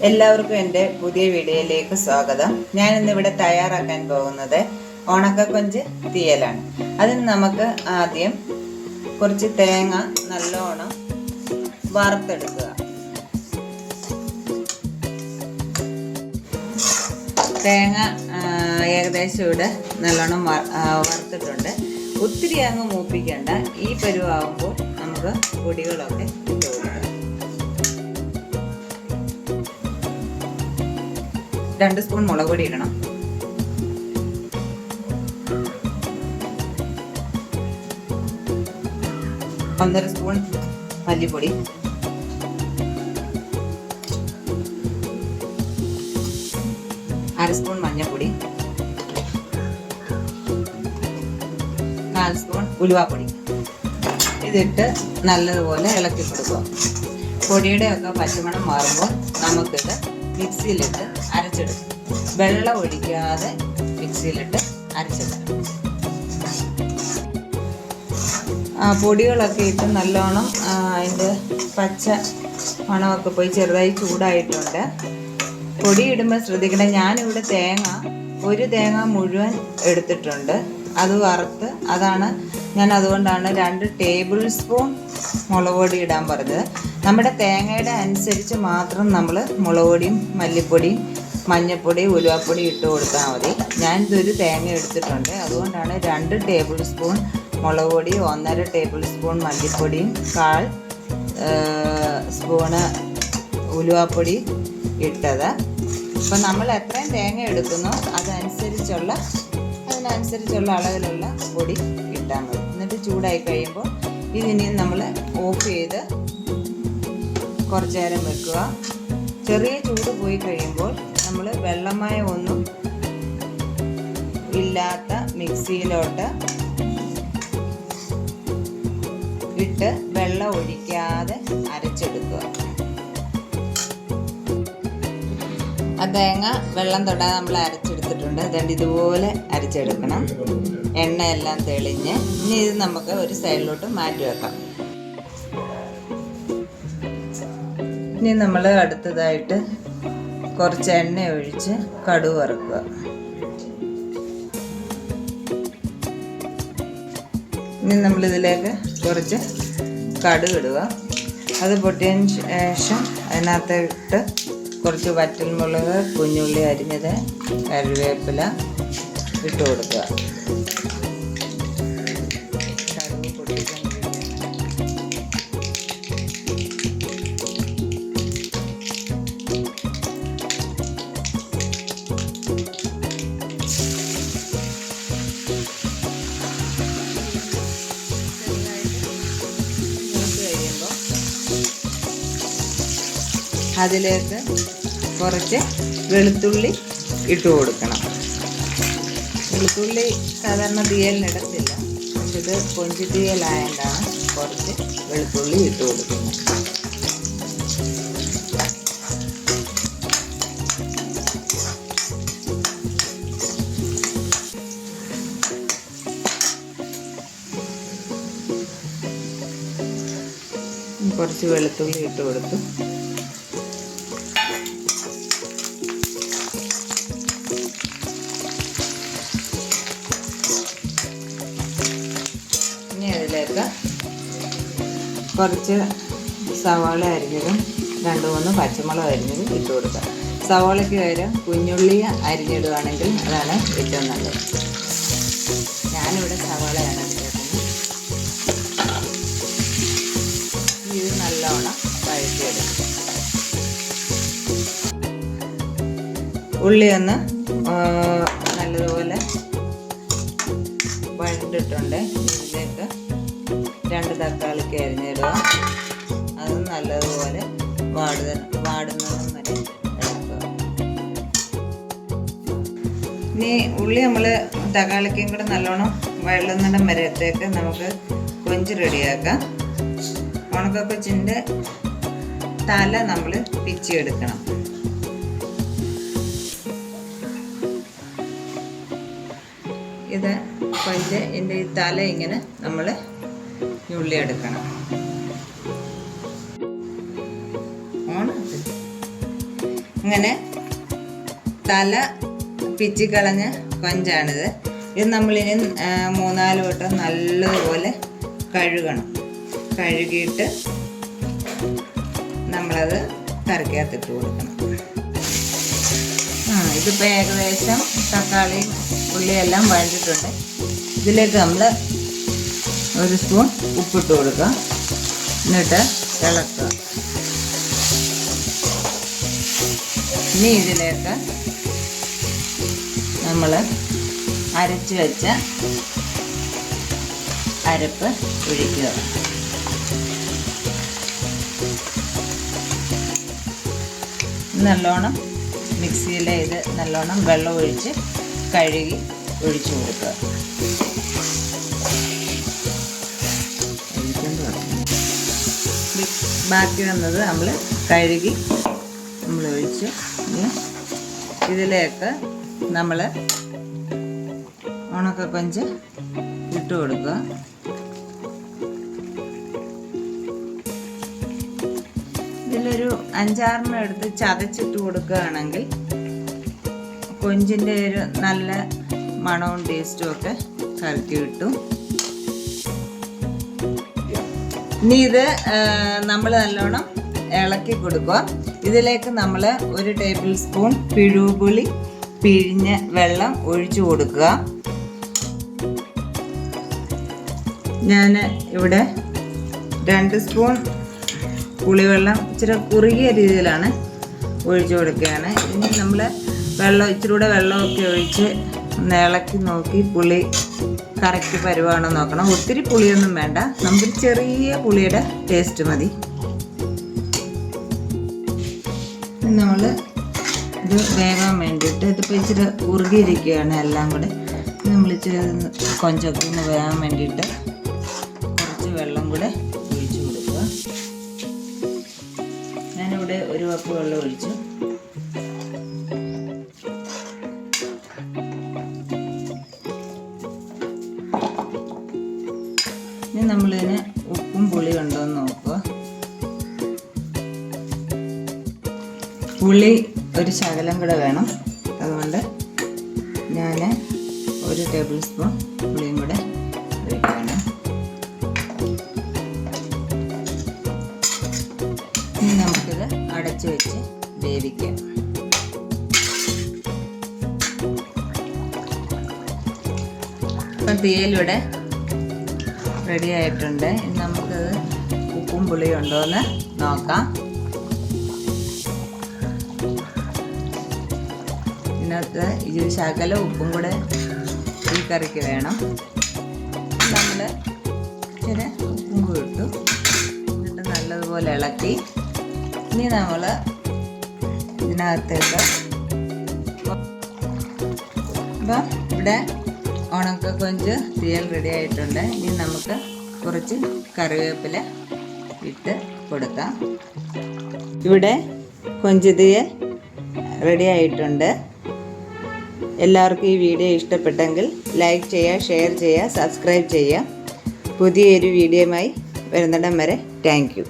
എല്ലാവർക്കും എൻ്റെ പുതിയ വീഡിയോയിലേക്ക് സ്വാഗതം. ഞാൻ ഇന്നിവിടെ തയ്യാറാക്കാൻ പോകുന്നത് ഉണക്കക്കൊഞ്ച് തീയലാണ്. അതിന് നമുക്ക് ആദ്യം കുറച്ച് തേങ്ങ നല്ലോണം വറുത്തെടുക്കുക. തേങ്ങ ഏകദേശം ഇവിടെ നല്ലോണം വറുത്തിട്ടുണ്ട്. ഒത്തിരി അങ്ങ് മൂപ്പിക്കേണ്ട. ഈ പരുവാകുമ്പോൾ നമുക്ക് പൊടികളൊക്കെ ഇട്ട് കൊടുക്കാം. 2 സ്പൂൺ മുളക് പൊടി ഇടണം. ഒന്നര സ്പൂൺ മല്ലിപ്പൊടി, 1/2 സ്പൂൺ മഞ്ഞൾപ്പൊടി, 4 സ്പൂൺ ഉലുവാപ്പൊടി. ഇതിട്ട് നല്ലതുപോലെ ഇളക്കി കൊടുക്കുക. പൊടിയുടെ ഒക്കെ പച്ചമണം മാറുമ്പോൾ നമുക്കിത് മിക്സിയിലിട്ട് അരച്ചെടുക്കും. വെള്ളം ഒഴിക്കാതെ മിക്സിയിലിട്ട് അരച്ചെടുക്കും. പൊടികളൊക്കെ ഇട്ട് നല്ലോണം അതിൻ്റെ പച്ച മണമൊക്കെ പോയി ചെറുതായി ചൂടായിട്ടുണ്ട്. പൊടി ഇടുമ്പോൾ ശ്രദ്ധിക്കണം. ഞാനിവിടെ ഒരു തേങ്ങ മുഴുവൻ എടുത്തിട്ടുണ്ട്. അത് വറുത്ത് ഞാൻ അതുകൊണ്ടാണ് 2 ടേബിൾ സ്പൂൺ മുളക് പൊടി ഇടാൻ പറഞ്ഞത്. നമ്മുടെ തേങ്ങയുടെ അനുസരിച്ച് മാത്രം നമ്മൾ മുളക് പൊടിയും മല്ലിപ്പൊടിയും മഞ്ഞൾപ്പൊടിയും ഉലുവാപ്പൊടി ഇട്ട് കൊടുത്താൽ മതി. ഞാനിതൊരു തേങ്ങ എടുത്തിട്ടുണ്ട്. അതുകൊണ്ടാണ് 2 ടേബിൾ സ്പൂൺ മുളക് പൊടി, 1.5 ടേബിൾ സ്പൂൺ മല്ലിപ്പൊടിയും 1/4 സ്പൂണ് ഉലുവാപ്പൊടി ഇട്ടത്. അപ്പം നമ്മൾ എത്രയും തേങ്ങ എടുക്കുന്നോ അതിനനുസരിച്ചുള്ള അളവിലുള്ള പൊടി ഇട്ടാൽ മതി. എന്നിട്ട് ചൂടായി കഴിയുമ്പോൾ ഇതിനി നമ്മൾ ഓഫ് ചെയ്ത് കുറച്ച് നേരം വെക്കുക. ചെറിയ ചൂട് പോയി കഴിയുമ്പോൾ നമ്മൾ വെള്ളമയം ഒന്നും ഇല്ലാത്ത മിക്സിയിലോട്ട് ഇട്ട് വെള്ളം ഒഴിക്കാതെ അരച്ചെടുക്കുക. ആ തേങ്ങ വെള്ളം തൊടാതെ നമ്മൾ അരച്ചെടുത്തിട്ടുണ്ട്. അതുകൊണ്ട് ഇതുപോലെ അരച്ചെടുക്കണം. എണ്ണയെല്ലാം തെളിഞ്ഞ് ഇനി ഇത് നമുക്ക് ഒരു സൈഡിലോട്ട് മാറ്റി വെക്കാം. ഇനി നമ്മൾ അടുത്തതായിട്ട് കുറച്ച് എണ്ണ ഒഴിച്ച് കടുക് വറുക്കുക. ഇനി നമ്മളിതിലേക്ക് കുറച്ച് കടുക് ഇടുക. അത് പൊട്ടിയതിന് ശേഷം അതിനകത്തിട്ട് കുറച്ച് വറ്റൽമുളക്, കുഞ്ഞുള്ളി അരിഞ്ഞത്, കറിവേപ്പില ഇട്ട് കൊടുക്കുക. കടുക് പൊട്ടിക്കാൻ അതിലേക്ക് കുറച്ച് വെളുത്തുള്ളി ഇട്ട് കൊടുക്കണം. വെളുത്തുള്ളി സാധാരണ തീയലിനിടത്തില്ല, പക്ഷെ ഇത് കൊഞ്ച് തീയലായതുകൊണ്ടാണ് കുറച്ച് വെളുത്തുള്ളി ഇട്ട് കൊടുക്കുന്നത്. കുറച്ച് വെളുത്തുള്ളി ഇട്ട് കൊടുത്തു. അതിലേക്ക് കുറച്ച് സവാള അരിഞ്ഞതും 2-3 പച്ചമുളക് അരിഞ്ഞതും ഇട്ട് കൊടുക്കുക. സവാളയ്ക്ക് പകരം കുഞ്ഞുള്ളി അരിഞ്ഞിടുകയാണെങ്കിൽ അതാണ് ഏറ്റവും നല്ലത്. ഞാനിവിടെ സവാളയാണ് എടുക്കുന്നത്. ഇത് നല്ലോണം വഴറ്റിയെടുക്കും. ഉള്ളി ഒന്ന് നല്ലതുപോലെ വഴണ്ടിട്ടുണ്ട്. ഇതിലേക്ക് 2 തക്കാളിക്ക് അരിഞ്ഞിടുക. അത് നല്ലതുപോലെ വാടുന്നതും വരെ ഇളക്കുക. ഇനി ഉള്ളി നമ്മൾ തക്കാളിക്കും കൂടെ നല്ലോണം വഴളുന്നിടം വരത്തേക്ക് നമുക്ക് കൊഞ്ച് റെഡിയാക്കാം. ഉണക്കക്കൊഞ്ചിൻ്റെ തല നമ്മൾ പിച്ചിയെടുക്കണം. ഇത് കൊഞ്ച് ഇതിൻ്റെ ഈ തല ഇങ്ങനെ നമ്മൾ ഞുള്ളിയെടുക്കണം. ഇങ്ങനെ തല പിച്ചിക്കളഞ്ഞ കൊഞ്ചാണിത്. ഇത് നമ്മളിനി 3-4 വട്ടം നല്ലതുപോലെ കഴുകണം. കഴുകിയിട്ട് നമ്മളത് കറിക്കകത്തിട്ട് കൊടുക്കണം. ഇതിപ്പോൾ ഏകദേശം തക്കാളിയും ഉള്ളിയെല്ലാം വഴറ്റിട്ടുണ്ട്. ഇതിലേക്ക് നമ്മൾ 1 സ്പൂൺ ഉപ്പിട്ട് കൊടുക്കുക. എന്നിട്ട് ഇളക്കുക. ഇനി ഇതിലേക്ക് നമ്മൾ അരച്ച് വെച്ച അരപ്പ് ഒഴിക്കുക. നല്ലോണം മിക്സിയിലെ ഇത് നല്ലോണം വെള്ളം ഒഴിച്ച് കഴുകി ഒഴിച്ചു കൊടുക്കുക. ബാക്കി വന്നത് നമ്മൾ കഴുകി നമ്മൾ ഒഴിച്ചു. ഇതിലേക്ക് നമ്മൾ ഉണക്കക്കൊഞ്ച് ഇട്ട് കൊടുക്കുക. ഇതിലൊരു 5-6 എടുത്ത് ചതച്ചിട്ട് കൊടുക്കുകയാണെങ്കിൽ കൊഞ്ചിൻ്റെ ഒരു നല്ല മണവും ടേസ്റ്റും ഒക്കെ കറിക്ക് കിട്ടും. ഇനി ഇത് നമ്മൾ നല്ലോണം ഇളക്കി കൊടുക്കുക. ഇതിലേക്ക് നമ്മൾ 1 ടേബിൾ സ്പൂൺ പിഴുപുളി പിഴിഞ്ഞ വെള്ളം ഒഴിച്ചു കൊടുക്കുക. ഞാൻ ഇവിടെ 2 സ്പൂൺ പുളിവെള്ളം ഇച്ചിരി കുറുകിയ രീതിയിലാണ് ഒഴിച്ചു കൊടുക്കുകയാണ്. ഇനി നമ്മൾ ഇച്ചിരി കൂടെ വെള്ളമൊക്കെ ഒഴിച്ച് ഇളക്കി നോക്കി പുളി കറക്റ്റ് പരുവാണോ നോക്കണം. ഒത്തിരി പുളിയൊന്നും വേണ്ട, നമുക്ക് ചെറിയ പുളിയുടെ ടേസ്റ്റ് മതി. നമ്മൾ ഇത് വേവാൻ വേണ്ടിയിട്ട് ഇതിപ്പോൾ ഇച്ചിരി ഉറുകിയിരിക്കുകയാണ് എല്ലാം കൂടെ. നമ്മൾ ഇച്ചിരി കൊഞ്ചൊക്കെ ഒന്ന് വേവാൻ വേണ്ടിയിട്ട് കുറച്ച് വെള്ളം കൂടെ ഒഴിച്ചു കൊടുക്കുക. ഞാനിവിടെ 1 കപ്പ് വെള്ളം ഒഴിച്ചു. ഇനി നമ്മളിതിന് ഉപ്പും പുളിയും ഉണ്ടോ എന്ന് നോക്കുക. പുളി ഒരു ശകലം കൂടെ വേണം, അതുകൊണ്ട് ഞാൻ 1 ടേബിൾ സ്പൂൺ പുളിയും കൂടെ ഒഴിക്കുകയാണ്. ഇനി നമുക്കിത് അടച്ചു വെച്ച് വേവിക്കാം. ഇപ്പം തീയലിവിടെ റെഡി ആയിട്ടുണ്ട്. ഇനി നമുക്കത് ഉപ്പും പുളിയും ഉണ്ടോ എന്ന് നോക്കാം. ഇതിനകത്ത് ഈ ശകലം ഉപ്പും കൂടെ ഈ കറിക്ക് വേണം. നമ്മൾ ഇച്ചിരി ഉപ്പും കൂടി ഇട്ടു. എന്നിട്ട് നല്ലതുപോലെ ഇളക്കി ഇനി നമ്മൾ ഇതിനകത്തേക്ക് അപ്പം ഇവിടെ ഉണക്കക്കൊഞ്ച് തീയൽ റെഡി ആയിട്ടുണ്ട്. ഇനി നമുക്ക് കുറച്ച് കറിവേപ്പില ഇട്ട് കൊടുക്കാം. ഇവിടെ കൊഞ്ച് തീയൽ റെഡി ആയിട്ടുണ്ട്. എല്ലാവർക്കും ഈ വീഡിയോ ഇഷ്ടപ്പെട്ടെങ്കിൽ ലൈക്ക് ചെയ്യുക, ഷെയർ ചെയ്യുക, സബ്സ്ക്രൈബ് ചെയ്യുക. പുതിയൊരു വീഡിയോയുമായി വരുന്നിടം വരെ താങ്ക് യു.